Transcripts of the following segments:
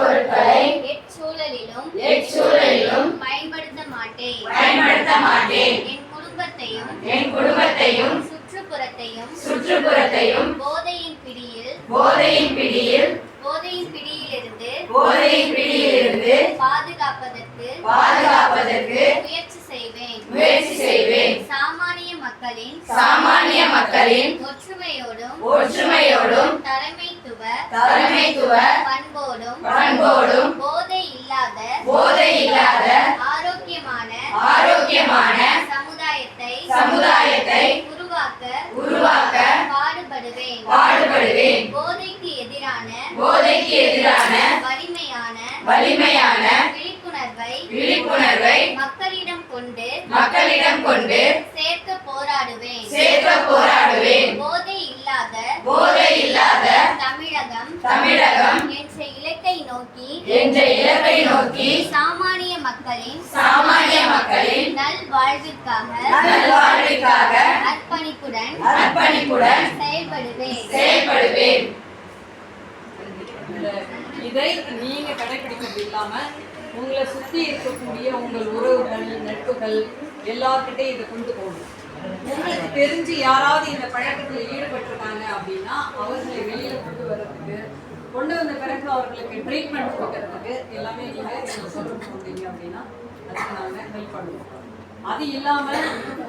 பொருட்களை எச்சூழலிலும் பயன்படுத்த மாட்டேன். என் குடும்பத்தையும் சுற்றுப்புறத்தையும் போதையின் பிடியில் பிடியிலிருந்து பாதுகாப்பதற்கு முயற்சி செய்வேன். சாமானிய மக்களின் ஒற்றுமையோடும் தலைமைத்துவ பண்போடும் போதை இல்லாத ஆரோக்கியமான சமுதாயத்தை உருவாக்க பாடுபடுவேன். போதைக்கு எதிரான வலிமையான விழிப்புணர்வை மக்களிடம் கொண்டு சேர்க்க போராடுவேன். போதை இல்லாத தமிழகம் என்ற இலக்கை நோக்கி சாமானிய மக்களின் நல்வாழ்விற்காக அர்ப்பணிப்புடன் செயல்படுவேன். இதை நீங்க கடைபிடிக்கிறது இல்லாம உங்களை சுற்றி இருக்கக்கூடிய உங்கள் உறவுகள் நட்புகள் எல்லார்கிட்டே இதை கொண்டு போகணும். உங்களுக்கு தெரிஞ்சு யாராவது இந்த பழக்கத்தில் ஈடுபட்டிருக்காங்க அப்படின்னா அவர்களை வெளியில கொண்டு வந்த பிறகு அவர்களுக்கு ட்ரீட்மெண்ட் கொடுக்கறதுக்கு எல்லாமே நீங்க சொல்லிட்டு போட்டீங்க அப்படின்னா அதுக்கு நாங்கள் ஹெல்ப் பண்ணுவோம். அது இல்லாமல்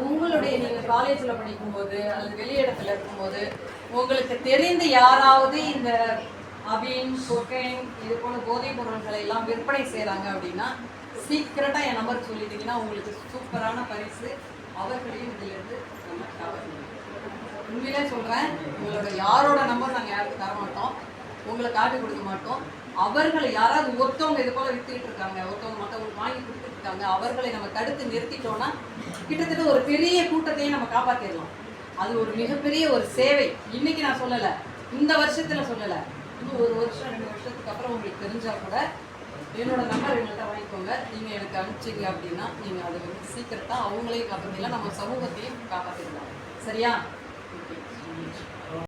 உங்களுடைய நீங்கள் காலேஜில் படிக்கும்போது அல்லது வெளியிடத்தில் இருக்கும்போது உங்களுக்கு தெரிந்து யாராவது இந்த அபீன் கொக்கைன் இது போல போதைப் பொருட்களை எல்லாம் விற்பனை செய்கிறாங்க அப்படின்னா சீக்கிரட்டாக என் நம்பர் சொல்லிட்டீங்கன்னா உங்களுக்கு சூப்பரான பரிசு அவர்களையும் இதிலிருந்து நம்ம கவர் பண்ணுவோம். உண்மையிலே சொல்கிறேன், உங்களோட யாரோட நம்பர் நாங்கள் யாருக்கும் தர மாட்டோம், உங்களை காட்டி கொடுக்க மாட்டோம். அவர்களை யாராவது ஒருத்தவங்க இது போல் விற்றுக்கிட்டு இருக்காங்க, ஒருத்தவங்க மற்றவங்களுக்கு வாங்கி கொடுத்துட்டு இருக்காங்க, அவர்களை நம்ம தடுத்து நிறுத்திட்டோம்னா கிட்டத்தட்ட ஒரு பெரிய கூட்டத்தையும் நம்ம காப்பாற்றிடலாம். அது ஒரு மிகப்பெரிய ஒரு சேவை. இன்னைக்கு நான் சொல்லலை, இந்த வருஷத்தில் சொல்லலை, இன்னும் ஒரு வருஷம் 2 வருஷத்துக்கு அப்புறம் உங்களுக்கு தெரிஞ்சால் கூட என்னோட நம்பர் எங்கள்கிட்ட வாங்கிக்கோங்க. நீங்கள் எனக்கு அனுப்பிச்சிங்க அப்படின்னா நீங்கள் அதை வந்து சீக்கிரத்தான் அவங்களையும் காப்பாற்றிடலாம், நம்ம சமூகத்தையும் காப்பாற்றிடலாம். சரியா?